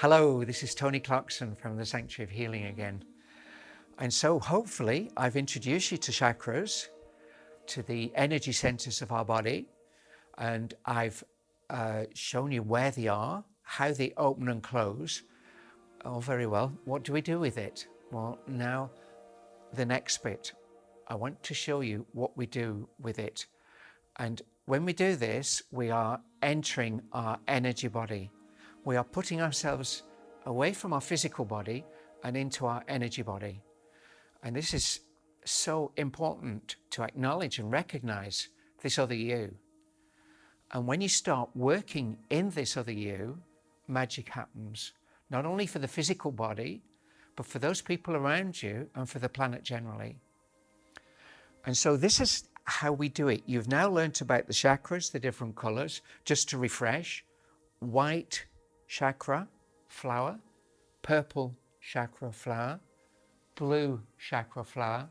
Hello, this is Tony Clarkson from the Sanctuary of Healing again. And so hopefully I've introduced you to chakras, to the energy centers of our body, and I've shown you where they are, how they open and close. Oh, very well. What do we do with it? Well, now the next bit. I want to show you what we do with it. And when we do this, we are entering our energy body. We are putting ourselves away from our physical body and into our energy body. And this is so important to acknowledge and recognize this other you. And when you start working in this other you, magic happens, not only for the physical body, but for those people around you and for the planet generally. And so this is how we do it. You've now learnt about the chakras, the different colors. Just to refresh: white chakra flower, purple chakra flower, blue chakra flower,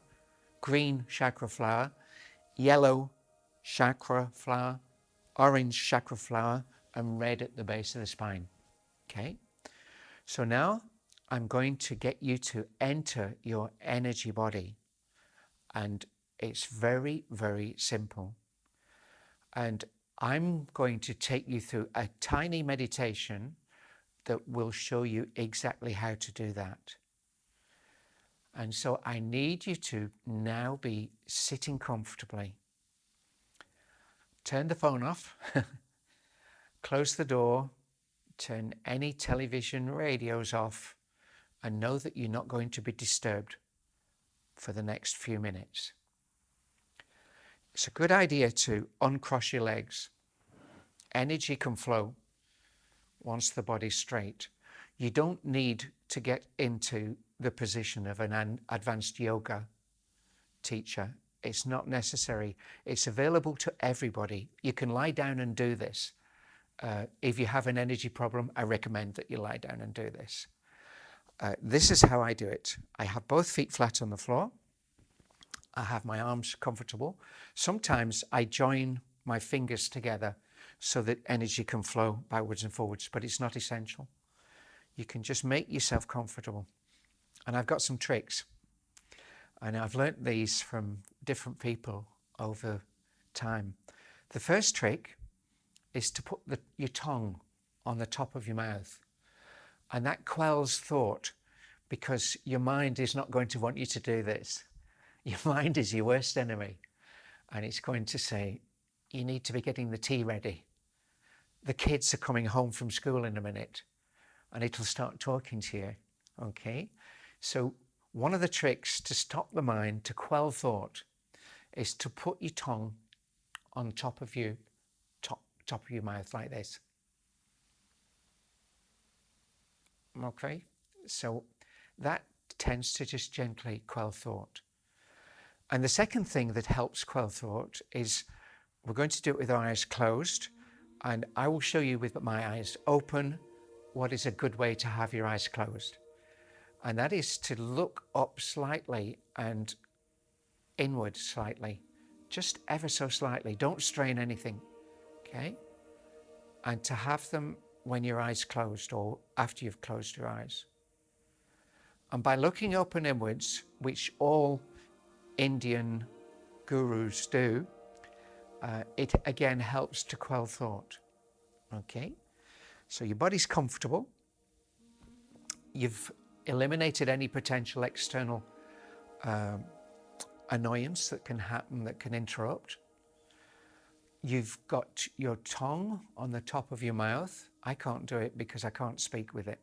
green chakra flower, yellow chakra flower, orange chakra flower, and red at the base of the spine. Okay, so now I'm going to get you to enter your energy body, and it's very, very simple. And I'm going to take you through a tiny meditation that will show you exactly how to do that. And so I need you to now be sitting comfortably. Turn the phone off, close the door, turn any television, radios off, and know that you're not going to be disturbed for the next few minutes. It's a good idea to uncross your legs. Energy can flow once the body's straight. You don't need to get into the position of an advanced yoga teacher. It's not necessary. It's available to everybody. You can lie down and do this. If you have an energy problem, I recommend that you lie down and do this. This is how I do it. I have both feet flat on the floor. I have my arms comfortable. Sometimes I join my fingers together so that energy can flow backwards and forwards, but it's not essential. You can just make yourself comfortable. And I've got some tricks. And I've learnt these from different people over time. The first trick is to put your tongue on the top of your mouth. And that quells thought, because your mind is not going to want you to do this. Your mind is your worst enemy. And it's going to say, you need to be getting the tea ready. The kids are coming home from school in a minute. And it'll start talking to you. Okay? So one of the tricks to stop the mind, to quell thought, is to put your tongue on top of your mouth like this. Okay? So that tends to just gently quell thought. And the second thing that helps quell thought is, we're going to do it with our eyes closed, and I will show you with my eyes open what is a good way to have your eyes closed. And that is to look up slightly and inward slightly, just ever so slightly. Don't strain anything, okay? And to have them when your eyes closed or after you've closed your eyes. And by looking up and inwards, which all Indian gurus do, it again helps to quell thought. Okay, so your body's comfortable. You've eliminated any potential external annoyance that can happen, that can interrupt. You've got your tongue on the top of your mouth. I can't do it because I can't speak with it.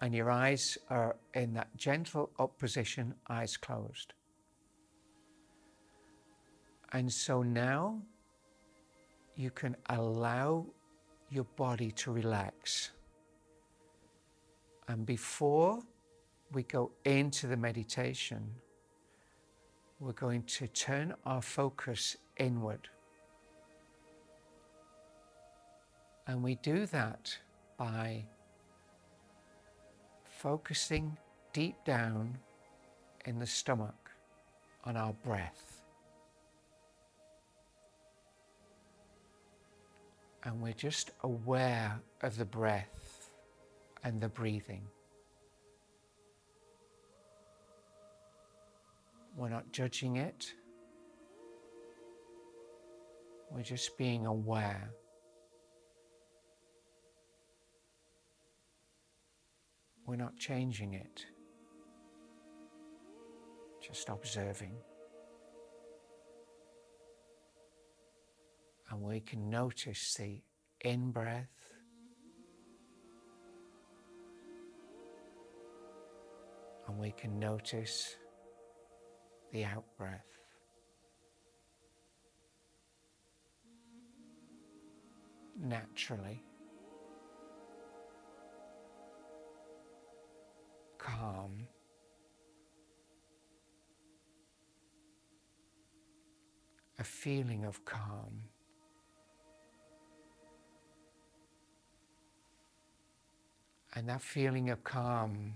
And your eyes are in that gentle up position, eyes closed. And so now you can allow your body to relax. And before we go into the meditation, we're going to turn our focus inward. And we do that by focusing deep down in the stomach on our breath. And we're just aware of the breath and the breathing. We're not judging it. We're just being aware. We're not changing it. Just observing. And we can notice the in-breath and we can notice the out-breath. Naturally, calm, a feeling of calm. And that feeling of calm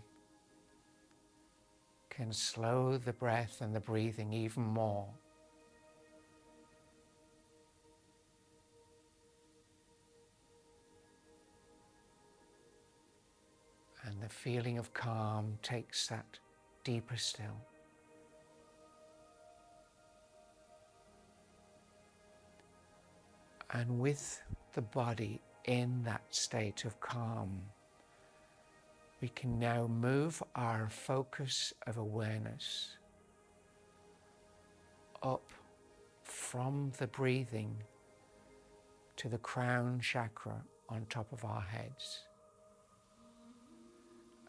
can slow the breath and the breathing even more. And the feeling of calm takes that deeper still. And with the body in that state of calm, we can now move our focus of awareness up from the breathing to the crown chakra on top of our heads.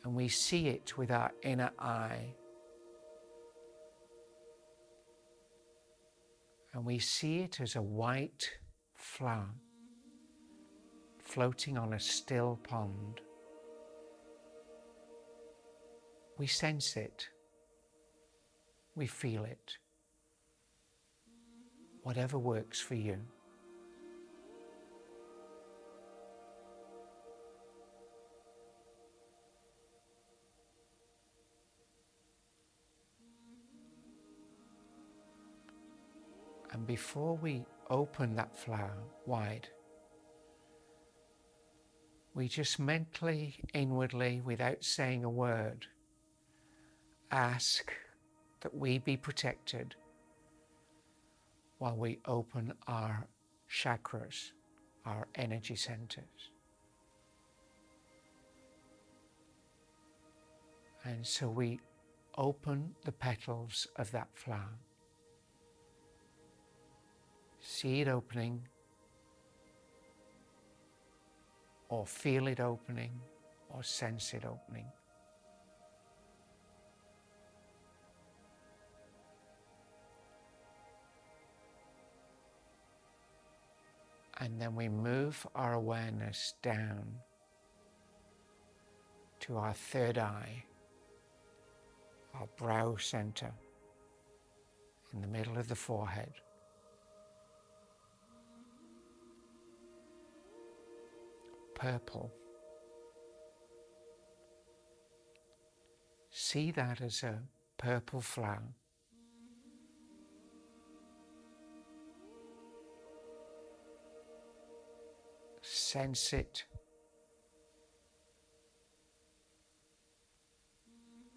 And we see it with our inner eye. And we see it as a white flower floating on a still pond. We sense it. We feel it. Whatever works for you. And before we open that flower wide, we just mentally, inwardly, without saying a word, ask that we be protected while we open our chakras, our energy centers. And so we open the petals of that flower. See it opening, or feel it opening, or sense it opening. And then we move our awareness down to our third eye, our brow center, in the middle of the forehead. Purple. See that as a purple flower. Sense it.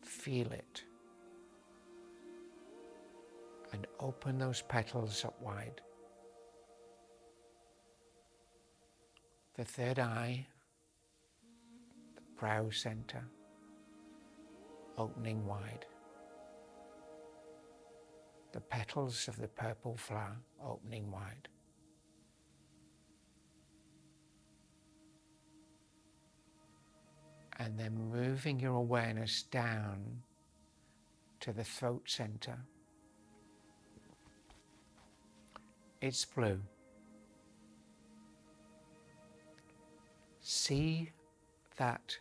Feel it. And open those petals up wide. The third eye, the brow center, opening wide. The petals of the purple flower opening wide. And then moving your awareness down to the throat center. It's blue. See that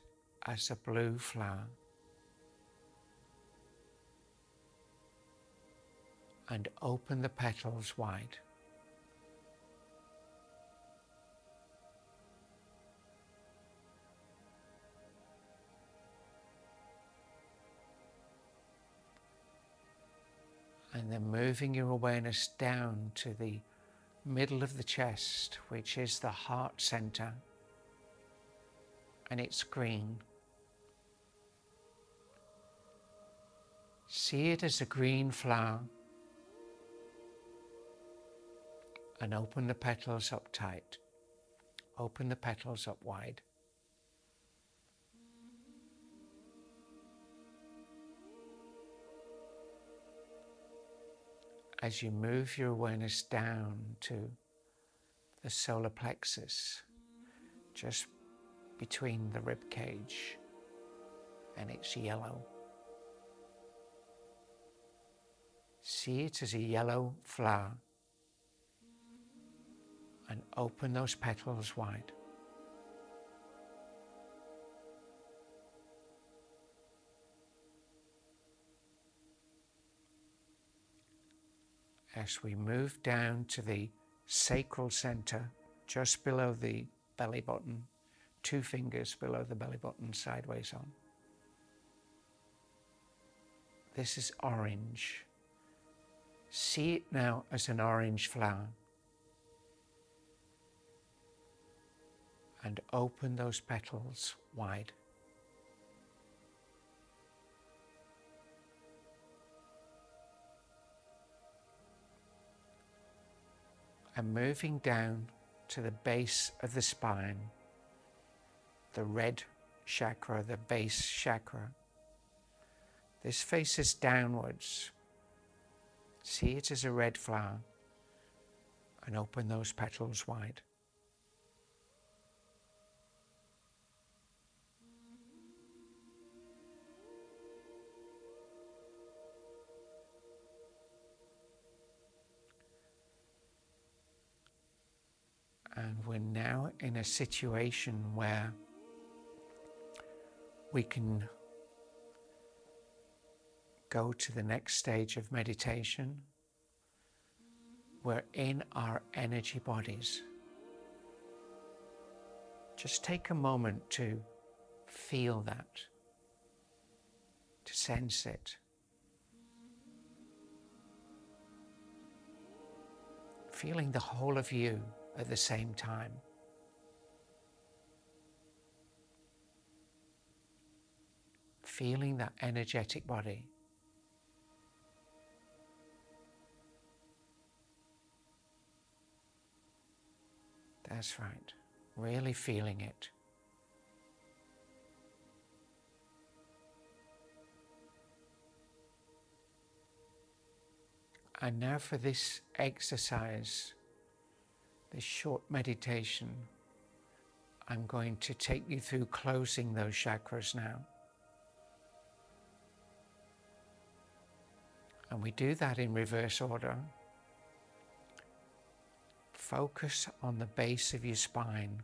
as a blue flower. And open the petals wide. And then moving your awareness down to the middle of the chest, which is the heart center, and it's green. See it as a green flower and open the petals up tight. Open the petals up wide. As you move your awareness down to the solar plexus, just between the rib cage, and it's yellow. See it as a yellow flower and open those petals wide. As we move down to the sacral center, just below the belly button, 2 fingers below the belly button, sideways on. This is orange. See it now as an orange flower. And open those petals wide. And moving down to the base of the spine, the red chakra, the base chakra. This faces downwards. See it as a red flower and open those petals wide. And we're now in a situation where we can go to the next stage of meditation. We're in our energy bodies. Just take a moment to feel that, to sense it. Feeling the whole of you at the same time. Feeling that energetic body. That's right. Really feeling it. And now for this exercise, this short meditation, I'm going to take you through closing those chakras now. And we do that in reverse order. Focus on the base of your spine,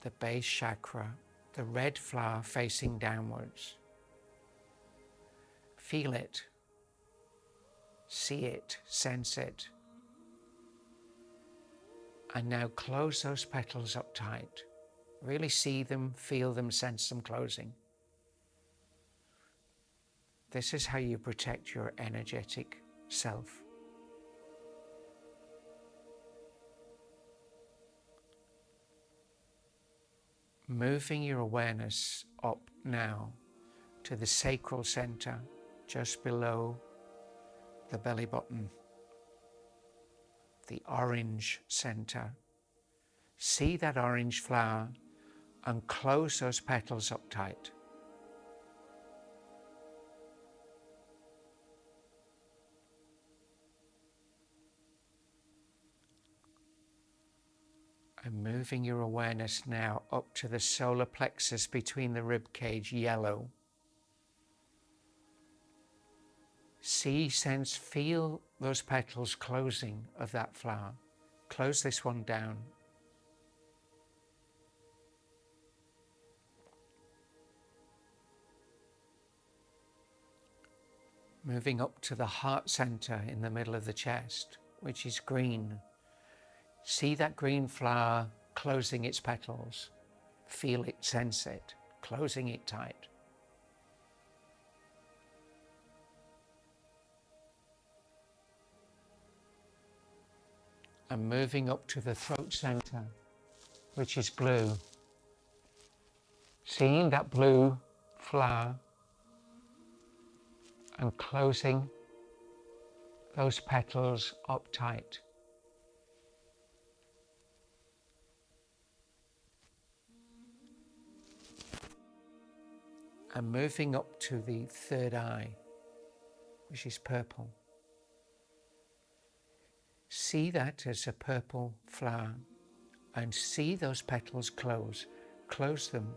the base chakra, the red flower facing downwards. Feel it, see it, sense it. And now close those petals up tight. Really see them, feel them, sense them closing. This is how you protect your energetic self. Moving your awareness up now to the sacral center, just below the belly button. The orange center. See that orange flower and close those petals up tight. And moving your awareness now up to the solar plexus between the rib cage, yellow. See, sense, feel those petals closing of that flower. Close this one down. Moving up to the heart center in the middle of the chest, which is green. See that green flower closing its petals. Feel it, sense it, closing it tight. And moving up to the throat center, which is blue. Seeing that blue flower and closing those petals up tight. And moving up to the third eye, which is purple. See that as a purple flower and see those petals close. Close them.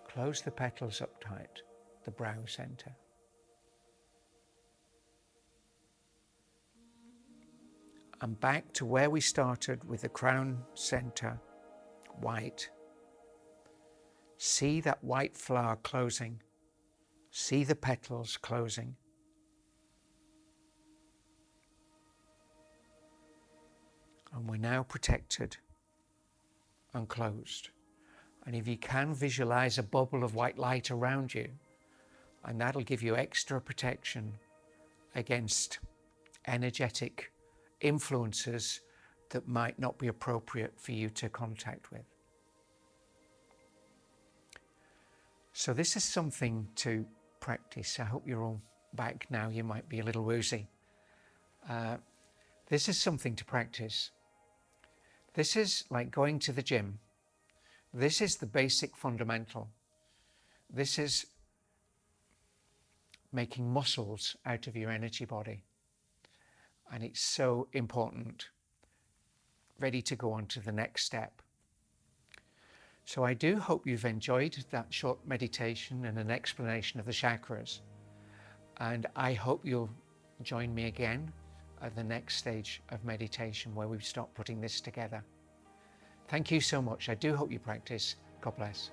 Close the petals up tight, the brow center. And back to where we started with the crown center, white. See that white flower closing. See the petals closing. And we're now protected and closed. And if you can, visualize a bubble of white light around you, and that'll give you extra protection against energetic influences that might not be appropriate for you to contact with. So this is something to practice. I hope you're all back now. You might be a little woozy. This is something to practice. This is like going to the gym. This is the basic fundamental. This is making muscles out of your energy body. And it's so important. Ready to go on to the next step. So I do hope you've enjoyed that short meditation and an explanation of the chakras. And I hope you'll join me again at the next stage of meditation where we start putting this together. Thank you so much. I do hope you practice. God bless.